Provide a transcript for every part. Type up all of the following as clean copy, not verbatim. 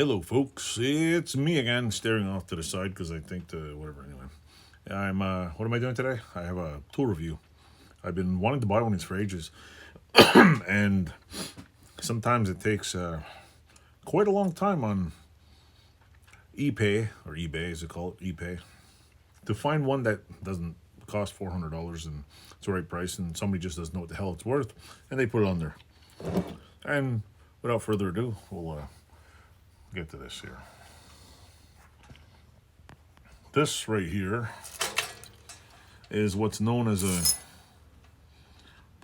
Hello, folks. It's me again, staring off to the side because I think whatever. Anyway, what am I doing today? I have a tool review. I've been wanting to buy one of these for ages, and sometimes it takes quite a long time on ePay or eBay, as they call it, ePay, to find one that doesn't cost $400 and it's the right price, and somebody just doesn't know what the hell it's worth, and they put it on there. And without further ado, we'll get to this here. This right here is what's known as a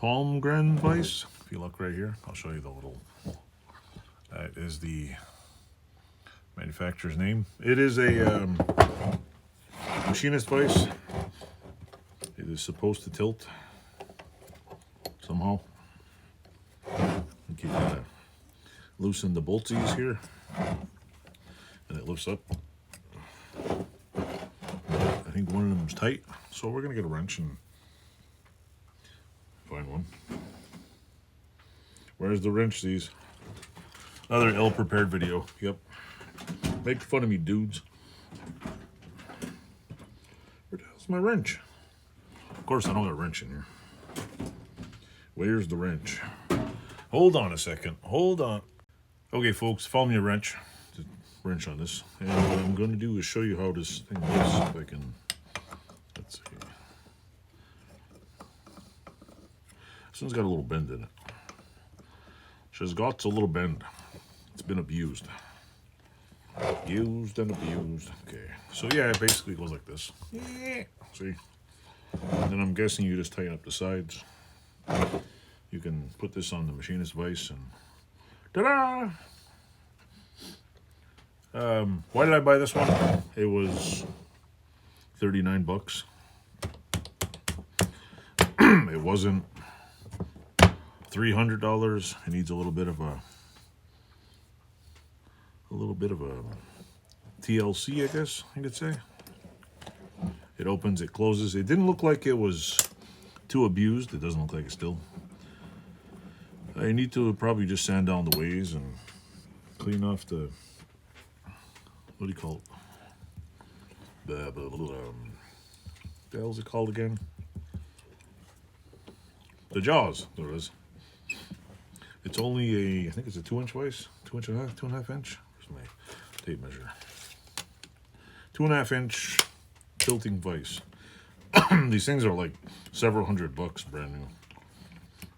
Palmgren vise. If you look right here, I'll show you the little, that is the manufacturer's name. It is a machinist vise. It is supposed to tilt somehow. You gotta loosen the boltsies here, and it lifts up. I think one of them is tight, so we're gonna get a wrench and find one. Where's the wrench, these? Another ill-prepared video. Yep. Make fun of me, dudes. Where the hell's my wrench? Of course, I don't got a wrench in here. Where's the wrench? Hold on a second. Hold on. Okay, folks, found me a wrench. The wrench on this. And what I'm going to do is show you how this thing works. If I can. Let's see. This one's got a little bend in it. She's got a little bend. It's been abused. Used and abused. Okay. So, yeah, it basically goes like this. Yeah. See? And then I'm guessing you just tighten up the sides. You can put this on the machinist vise and ta-da! Why did I buy this one? It was 39 bucks. It wasn't $300. It needs a little bit of a TLC, I guess I could say. It opens, it closes. It didn't look like it was too abused. It doesn't look like it still. I need to probably just sand down the ways and clean off the, what do you call it? The hell's it called again? The jaws, there it is. It's only I think it's a 2-inch vise, 2.5 inch. Where's my tape measure? 2.5 inch tilting vise. These things are like several $100 brand new.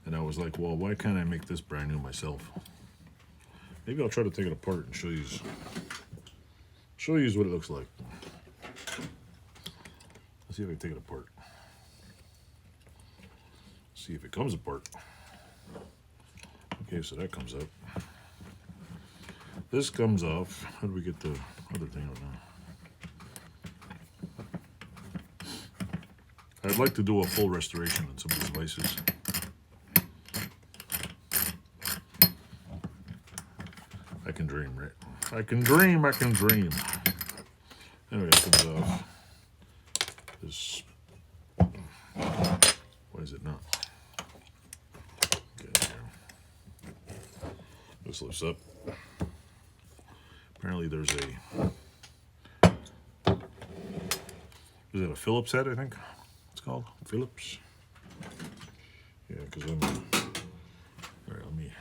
And I was like, well, why can't I make this brand new myself? Maybe I'll try to take it apart and show you what it looks like. Let's see if I can take it apart. See if it comes apart. Okay, so that comes up. This comes off. How do we get the other thing out now? I'd like to do a full restoration on some of these vices. I can dream, right? I can dream. Anyway, it comes off. This. Why is it not? Okay, here. This lifts up. Apparently, there's a. Is it a Phillips head? I think it's called Phillips. Yeah, because I'm. All right, let me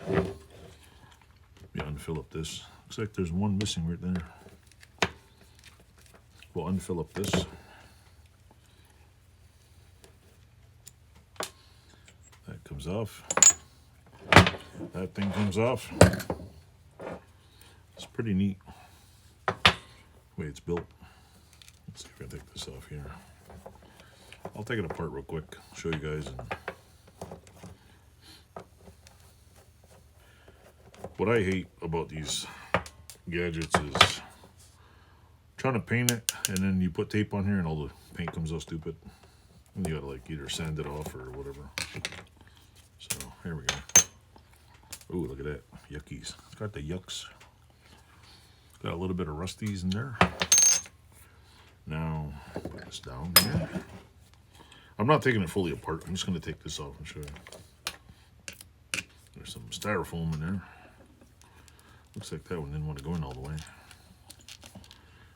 unfill up this. Looks like there's one missing right there. We'll unfill up this. That comes off. That thing comes off. It's pretty neat the way it's built. Let's see if I can take this off here. I'll take it apart real quick, show you guys. And what I hate about these gadgets is trying to paint it, and then you put tape on here and all the paint comes out stupid. And you gotta like either sand it off or whatever. So here we go. Ooh, look at that. Yuckies. It's got the yucks. Got a little bit of rusties in there. Now, put this down here. I'm not taking it fully apart. I'm just gonna take this off and show you. There's some styrofoam in there. Looks like that one didn't want to go in all the way.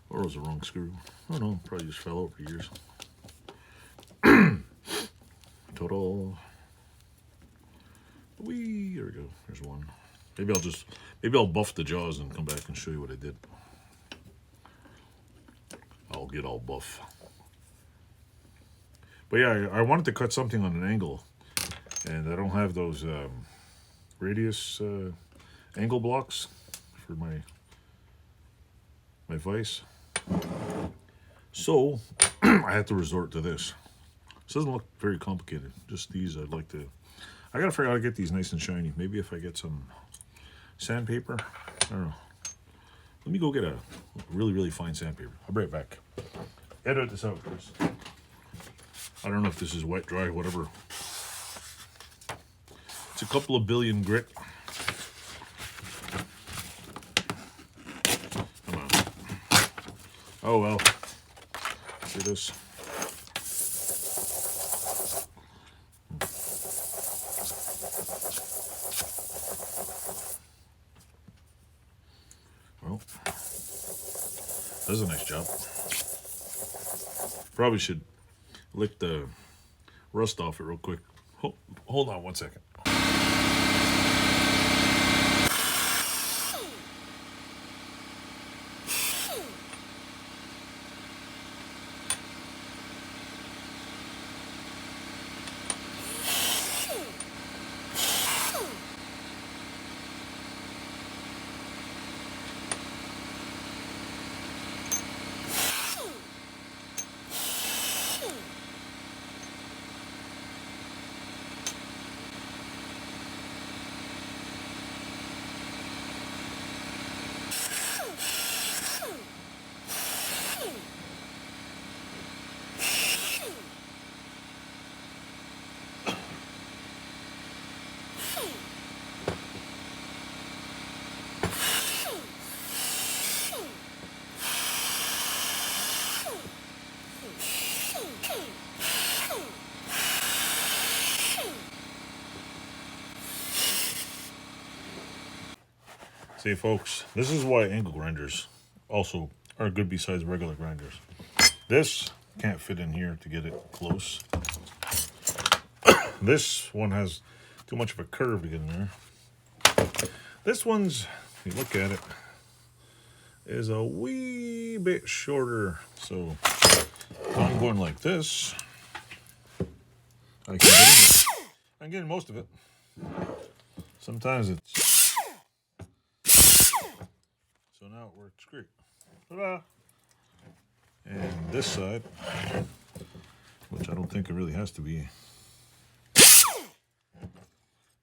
Or it was the wrong screw. Oh no, probably just fell over years. Total. Whee! There we go. There's one. Maybe I'll buff the jaws and come back and show you what I did. I'll get all buff. But yeah, I wanted to cut something on an angle, and I don't have those radius angle blocks for my vise. So I had to resort to this. This doesn't look very complicated. Just these, I gotta figure out how to get these nice and shiny. Maybe if I get some sandpaper. I don't know. Let me go get a really, really fine sandpaper. I'll be right back. Edit this out, please. I don't know if this is wet, dry, whatever. It's a couple of billion grit. Come on. Oh well. See this. Well, that's a nice job. Probably should lick the rust off it real quick. Hold on 1 second. See, folks, this is why angle grinders also are good besides regular grinders. This can't fit in here to get it close. This one has too much of a curve to get in there. This one's, if you look at it, is a wee bit shorter. So if I'm going like this, I can get in it. I'm getting most of it. Sometimes it's... So now it works great. Ta-da! And this side, which I don't think it really has to be,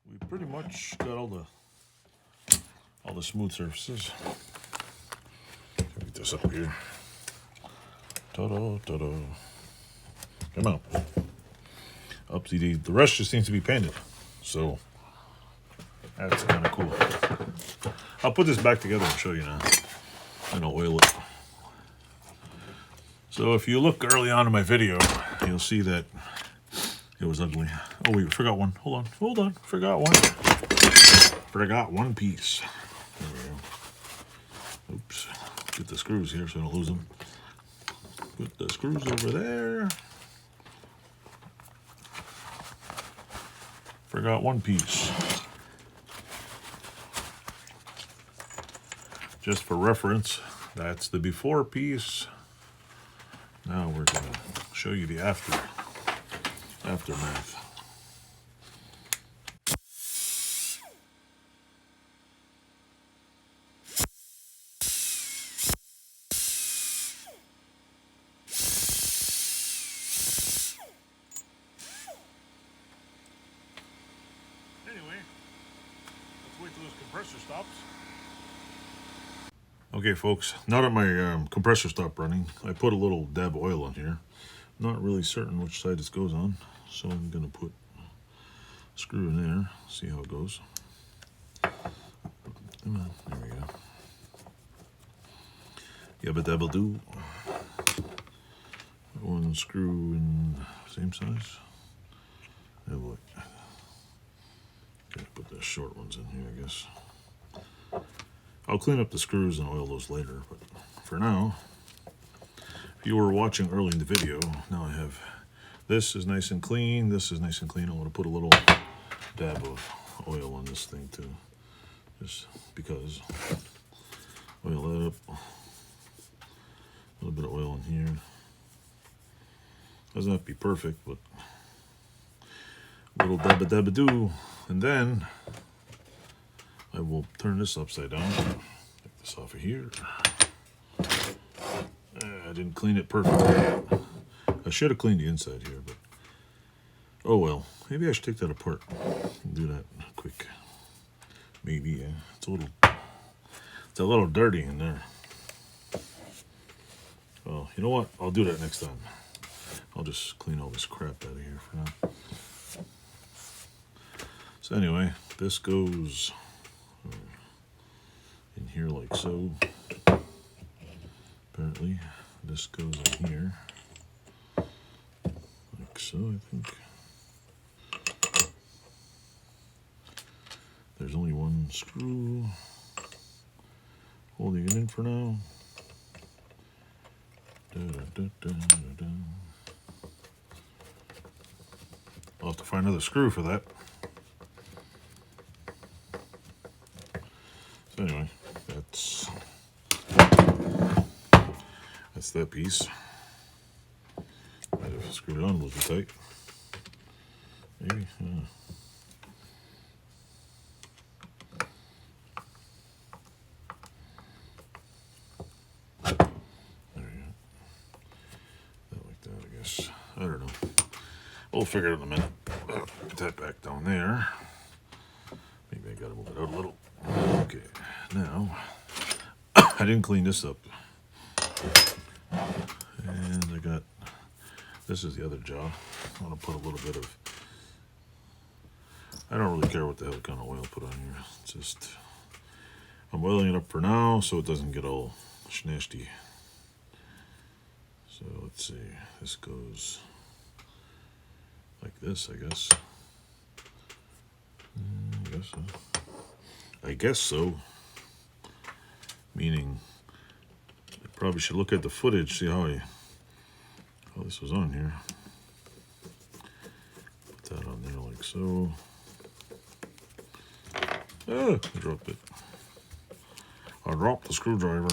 we pretty much got all the smooth surfaces. Get this up here. Ta-da, ta-da. Come on. Upsy. The rest just seems to be painted. So that's kind of cool. I'll put this back together and show you now. And I'll oil it. So if you look early on in my video, you'll see that it was ugly. Oh wait, forgot one. Hold on. Forgot one piece. There we go. Oops. Get the screws here so I don't lose them. Put the screws over there. Forgot one piece. Just for reference, that's the before piece. Now we're going to show you the aftermath. Anyway, let's wait till this compressor stops. Okay, folks, now that my compressor stopped running, I put a little dab of oil on here. Not really certain which side this goes on, so I'm going to put a screw in there, see how it goes. Come on, there we go. Yabba dabba doo. One screw in same size. Oh boy. Gotta put the short ones in here, I guess. I'll clean up the screws and oil those later, but for now, if you were watching early in the video, now I have this is nice and clean, this is nice and clean. I want to put a little dab of oil on this thing too, just because. Oil that up, a little bit of oil in here. Doesn't have to be perfect, but a little dabba-dabba-doo. And then I will turn this upside down. Take this off of here. I didn't clean it perfectly. I should have cleaned the inside here, but oh well. Maybe I should take that apart and do that quick. Maybe, yeah. It's a little dirty in there. Well, you know what? I'll do that next time. I'll just clean all this crap out of here for now. So anyway, this goes in here like so. Apparently, this goes in here like so, I think. There's only one screw holding it in for now. I'll have to find another screw for that. So anyway, that's that piece. Might have screwed it on a little bit tight. Maybe. I don't know. We'll figure it out in a minute. Put that back down there. Maybe I gotta move it out a little. Okay, now I didn't clean this up. And I got this is the other jaw. I want to put a little bit of I don't really care what the hell kind of oil I put on here. It's just I'm oiling it up for now so it doesn't get all schnasty. So let's see, this goes like this, I guess. I guess so. Meaning, I probably should look at the footage, see how this was on here. Put that on there like so. Ah, I dropped it. I dropped the screwdriver.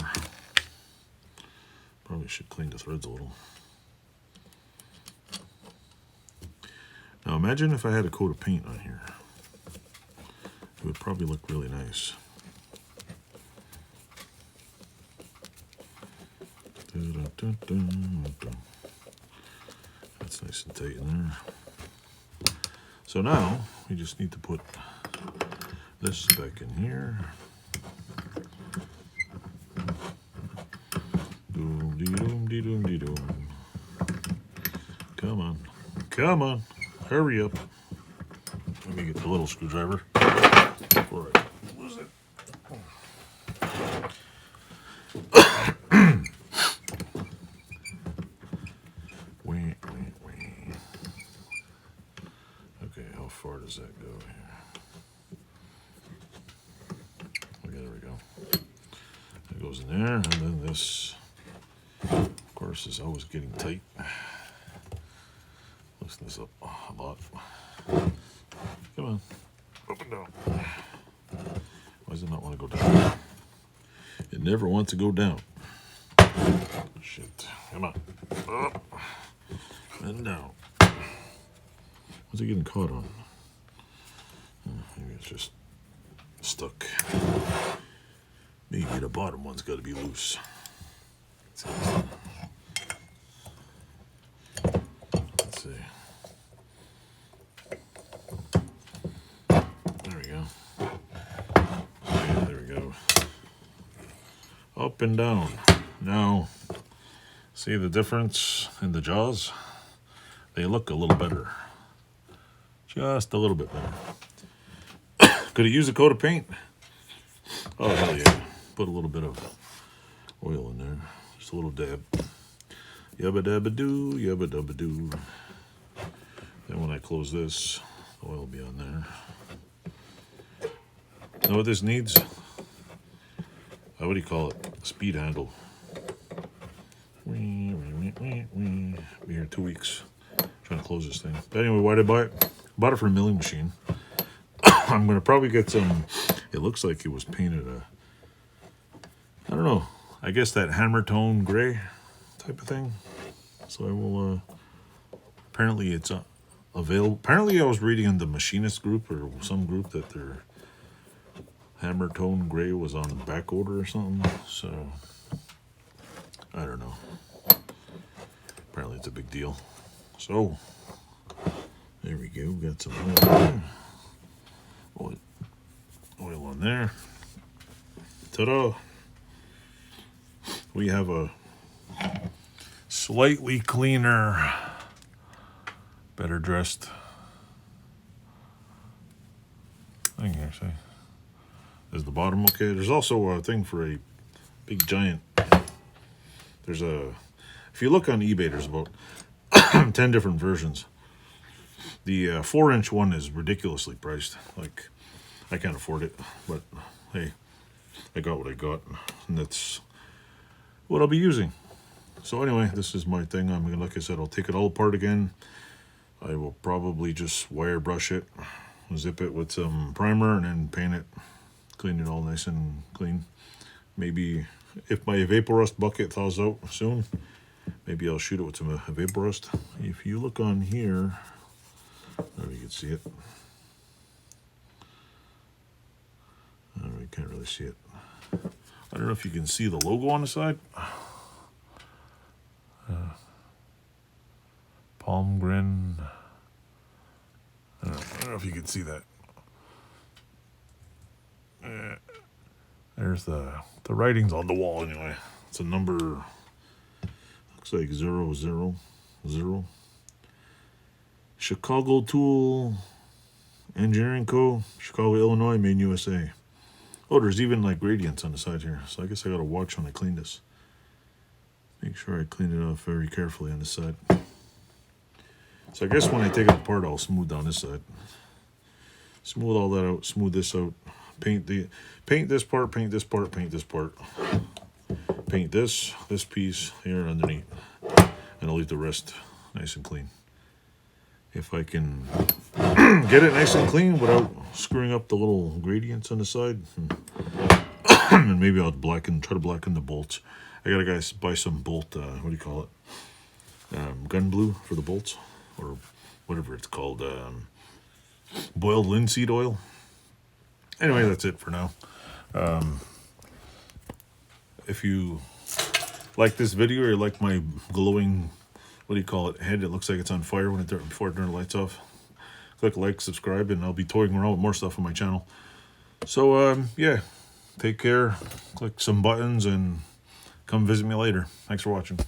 Probably should clean the threads a little. Now imagine if I had a coat of paint on here. It would probably look really nice. That's nice and tight in there. So now we just need to put this back in here. Doom-dee-doom-dee-doom-dee-doom. Come on. Come on. Hurry up. Let me get the little screwdriver before I lose it. Wait. Okay, how far does that go here? Okay, there we go. It goes in there, and then this, of course, is always getting tight. Loosen this up a lot. Come on, up and down. Why does it not want to go down? It never wants to go down. Shit, come on. Up and down. What's it getting caught on? Maybe it's just stuck. Maybe the bottom one's got to be loose. Let's see. There we go. Yeah, there we go. Up and down. Now, see the difference in the jaws? They look a little better. Just a little bit better. Could it use a coat of paint? Oh, hell yeah. Put a little bit of oil in there. Just a little dab. Yabba dabba doo, yabba dabba doo. Then when I close this, the oil will be on there. Know what this needs? what do you call it? Speed handle. Be here 2 weeks. Trying to close this thing. But anyway, why did I buy it? Bought it for a milling machine. I'm gonna probably get some. It looks like it was painted I don't know. I guess that hammer tone gray type of thing. So I will. Apparently it's available. Apparently I was reading in the machinist group or some group that their hammer tone gray was on back order or something. So I don't know. Apparently it's a big deal. So there we go. Got some oil on there. Ta-da! We have a slightly cleaner, better dressed thing here. See, is the bottom okay? There's also a thing for a big giant. There's a. If you look on eBay, there's about 10 different versions. The 4-inch one is ridiculously priced. Like, I can't afford it, but hey, I got what I got, and that's what I'll be using. So anyway, this is my thing. I'm gonna, like I said, I'll take it all apart again. I will probably just wire brush it, zip it with some primer, and then paint it, clean it all nice and clean. Maybe if my vapor rust bucket thaws out soon, maybe I'll shoot it with some vapor rust. If you look on here, there you can see it. You can't really see it. I don't know if you can see the logo on the side. Palmgren. I don't know if you can see that. There's the writing's on the wall anyway. It's a number. Looks like 000. Chicago Tool Engineering Co. Chicago, Illinois, made in USA. Oh, there's even like gradients on the side here. So I guess I gotta watch when I clean this. Make sure I clean it off very carefully on the side. So I guess when I take it apart, I'll smooth down this side. Smooth all that out, smooth this out. Paint this part, paint this part, paint this part. Paint this piece here underneath. And I'll leave the rest nice and clean. If I can get it nice and clean without screwing up the little gradients on the side. And maybe I'll try to blacken the bolts. I gotta buy some bolt, what do you call it? Gun blue for the bolts, or whatever it's called, boiled linseed oil. Anyway, that's it for now. If you like this video or you like my glowing, what do you call it, head, it looks like it's on fire before I turn the lights off, click like, subscribe, and I'll be toying around with more stuff on my channel. So yeah, take care, click some buttons, and come visit me later. Thanks for watching.